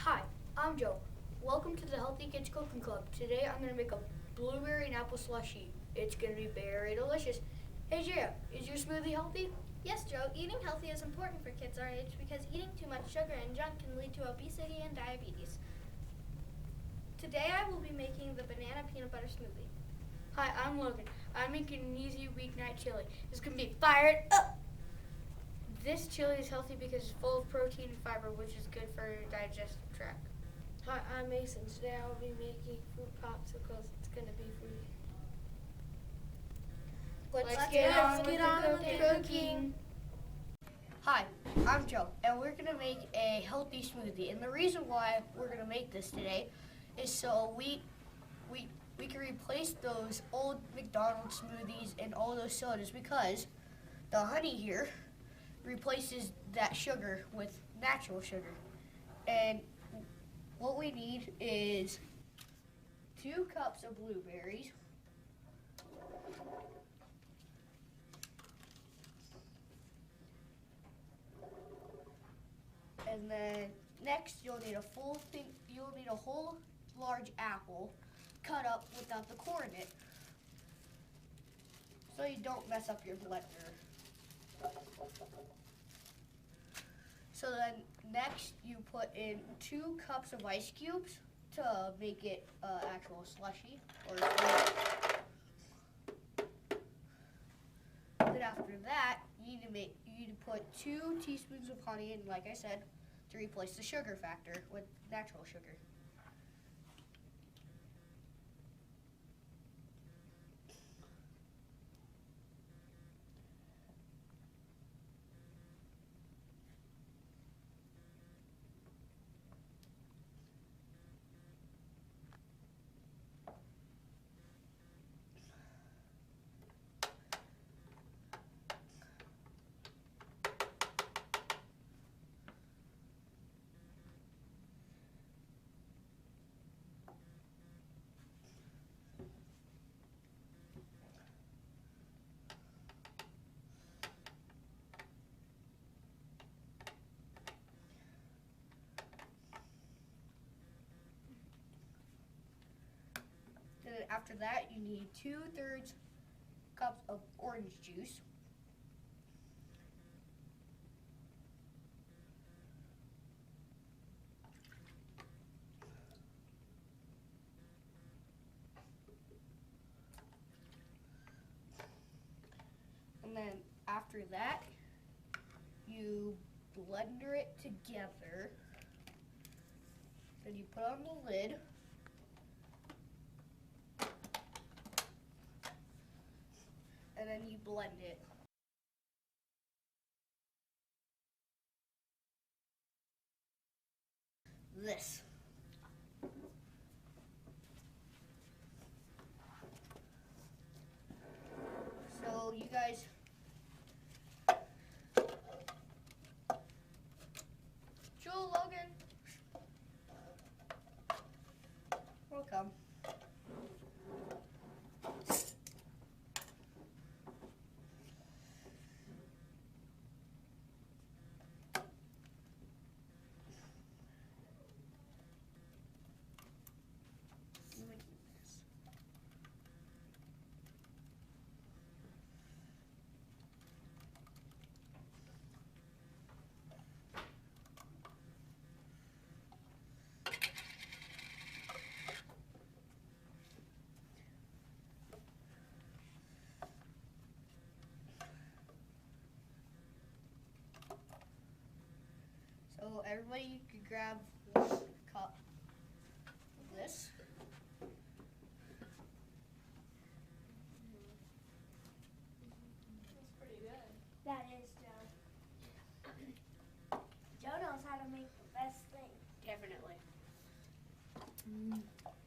Hi, I'm Joe. Welcome to the Healthy Kids Cooking Club. Today I'm going to make a blueberry and apple slushy. It's going to be very delicious. Hey Jaya, is your smoothie healthy? Yes, Joe, eating healthy is important for kids our age because eating too much sugar and junk can lead to obesity and diabetes. Today I will be making the banana peanut butter smoothie. Hi, I'm Logan. I'm making an easy weeknight chili. It's going to be fired up. This chili is healthy because it's full of protein and fiber, which is good for your digestive tract. Hi, I'm Mason. Today I'll be making fruit popsicles. It's going to be fruity. Let's get on with the cooking. Hi, I'm Joe, and we're going to make a healthy smoothie. And the reason why we're going to make this today is so we can replace those old McDonald's smoothies and all those sodas because the honey here replaces that sugar with natural sugar. And what we need is 2 cups of blueberries, and then next you'll need a whole large apple cut up without the core in it, so you don't mess up your blender. So then next you put in 2 cups of ice cubes to make it actual slushy or smoothie. Then after that you need to put 2 teaspoons of honey in, like I said, to replace the sugar factor with natural sugar. Then after that, you need 2/3 cups of orange juice. And then after that, you blender it together. Then you put on the lid. And then you blend it. This. So you guys, Joel, Logan, welcome. So everybody, you could grab 1 cup of this. That's pretty good. That is Joe. Joe knows how to make the best thing. Definitely.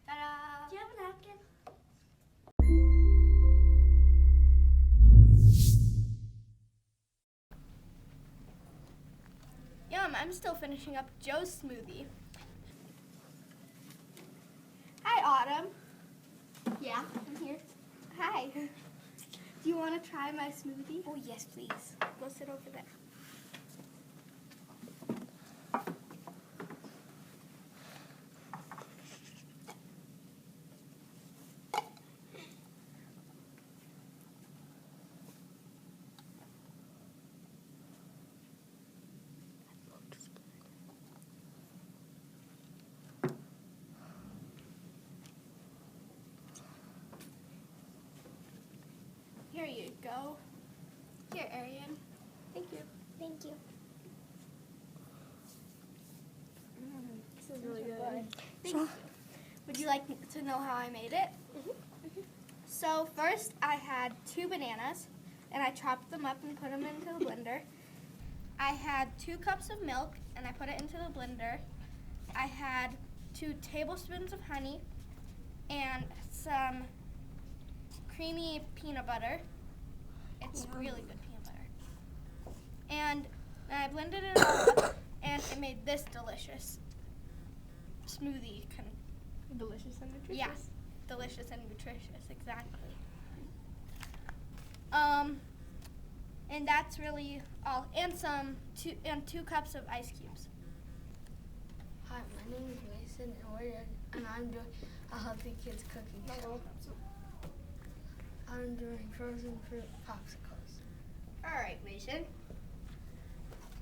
Ta-da! Do you have a napkin? Yum, I'm still finishing up Joe's smoothie. Hi, Autumn. Yeah, I'm here. Hi. Do you want to try my smoothie? Oh, yes, please. Go sit over there. it, Arian. Thank you. Thank you. This is really good. Thank you. Would you like to know how I made it? So first I had 2 bananas and I chopped them up and put them into the blender. I had 2 cups of milk and I put it into the blender. I had 2 tablespoons of honey and some creamy peanut butter. It's really good peanut butter. And I blended it all up and it made this delicious smoothie. Delicious and nutritious. Yeah, delicious and nutritious, exactly. And that's really all. And 2 cups of ice cubes. Hi, my name is Mason, and I'm doing a healthy kids cooking show. I'm doing frozen fruit popsicles. All right, Mason.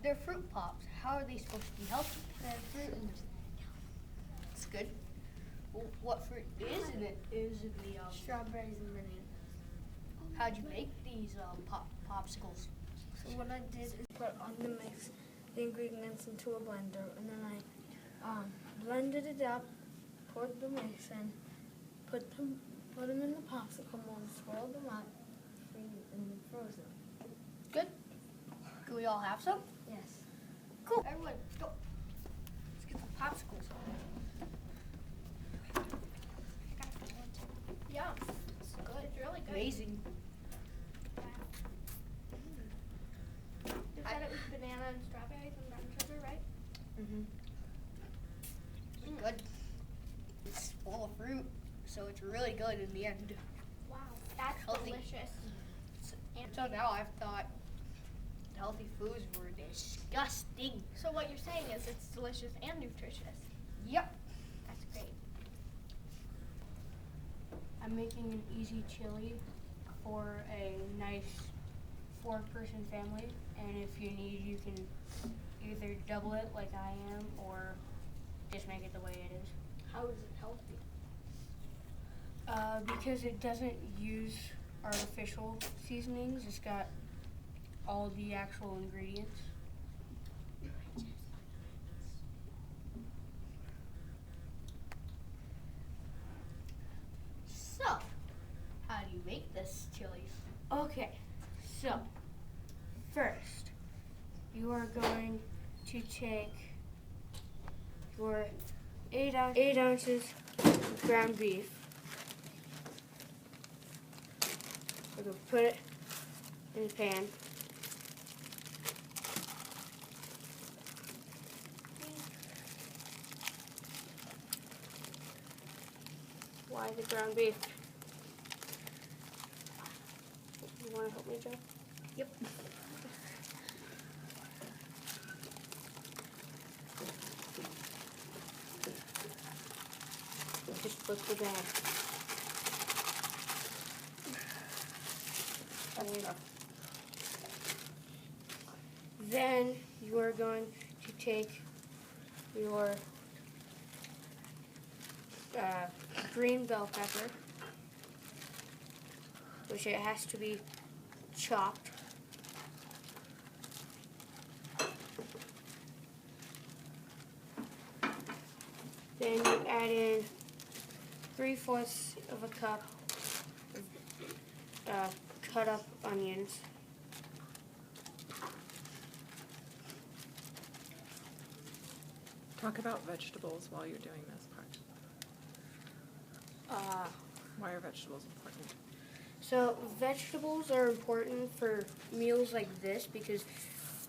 They're fruit pops. How are they supposed to be healthy? They're fruit and It's good. Well, what fruit is in it? Is in the strawberries and bananas. How'd you make these popsicles? So what I did is put on the mix the ingredients into a blender, and then I blended it up, poured the mix in, put them in the popsicle mold, swirled them up, and froze them. Good. Can we all have some? Yes. Cool. Everyone, go. Let's get the popsicles. Yeah, it's good. It's really good. Amazing. You said it was banana and strawberries and brown sugar, right? Mm-hmm. It's good. It's full of fruit, so it's really good in the end. Wow, that's Healthy. delicious. So now I've thought healthy foods were disgusting. So what you're saying is it's delicious and nutritious. Yep. That's great. I'm making an easy chili for a nice 4-person family, and if you need, you can either double it like I am or just make it the way it is. How is it healthy? Because it doesn't use artificial seasonings, it's got all the actual ingredients. So, how do you make this chili? Okay, so first you are going to take your 8 ounces of ground beef. We're going to put it in the pan. Why the ground beef? You want to help me, Joe? Yep. Just flip the bag. That's enough. Then you are going to take your green bell pepper, which it has to be chopped. Then you add in 3/4 of a cup of cut up onions. Talk about vegetables while you're doing this part. Why are vegetables important? So vegetables are important for meals like this because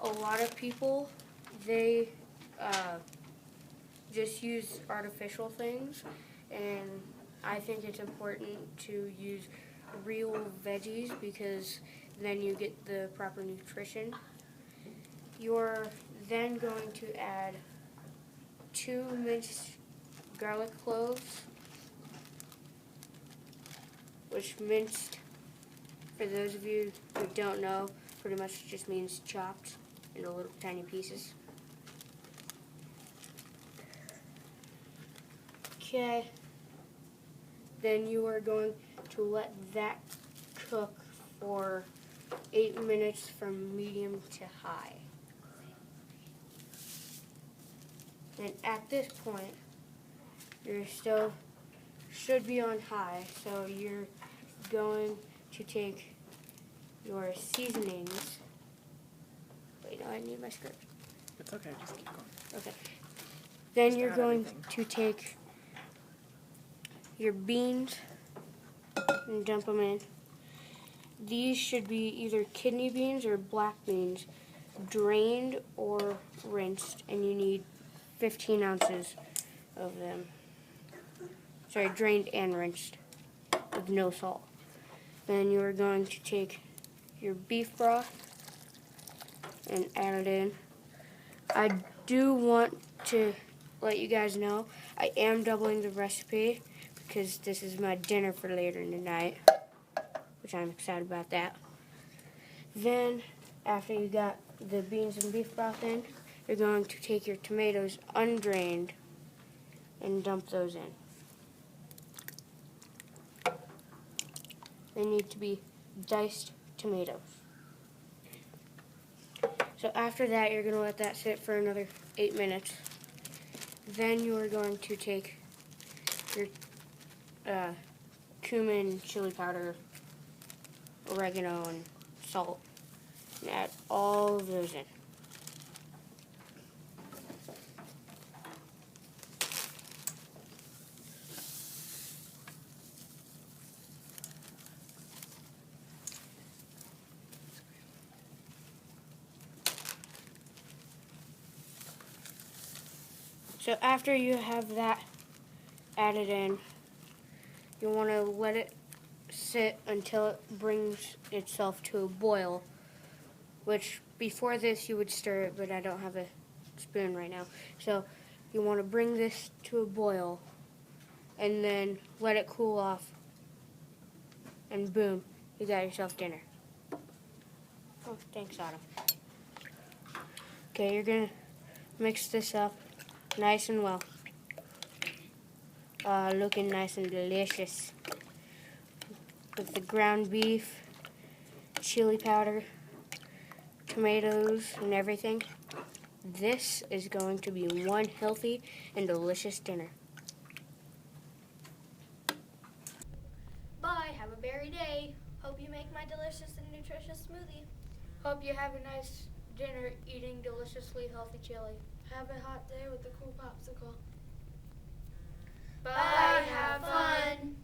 a lot of people, they just use artificial things, and I think it's important to use real veggies because then you get the proper nutrition. You're then going to add 2 minced garlic cloves, which minced, for those of you who don't know, pretty much just means chopped into little tiny pieces. Okay, then you are going to let that cook for 8 minutes from medium to high. And at this point, your stove should be on high, so you're going to take your seasonings. Wait, no, I need my script. It's okay, just keep going. Okay. Then Just you're add going everything. to take your beans and dump them in. These should be either kidney beans or black beans, drained or rinsed, and you need 15 ounces of them. Sorry, drained and rinsed with no salt. Then you are going to take your beef broth and add it in. I do want to let you guys know I am doubling the recipe because this is my dinner for later tonight, which I'm excited about that. Then, after you got the beans and beef broth in, you're going to take your tomatoes undrained and dump those in. They need to be diced tomatoes. So after that, you're going to let that sit for another 8 minutes. Then you are going to take your cumin, chili powder, oregano, and salt, and add all of those in. So after you have that added in, you want to let it sit until it brings itself to a boil, which before this you would stir it, but I don't have a spoon right now. So you want to bring this to a boil and then let it cool off, and boom, you got yourself dinner. Oh, thanks, Autumn. Okay, you're going to mix this up nice and well. Looking nice and delicious. With the ground beef, chili powder, tomatoes, and everything. This is going to be one healthy and delicious dinner. Bye. Have a berry day. Hope you make my delicious and nutritious smoothie. Hope you have a nice dinner eating deliciously healthy chili. Have a hot day with a cool popsicle. Bye. Have fun.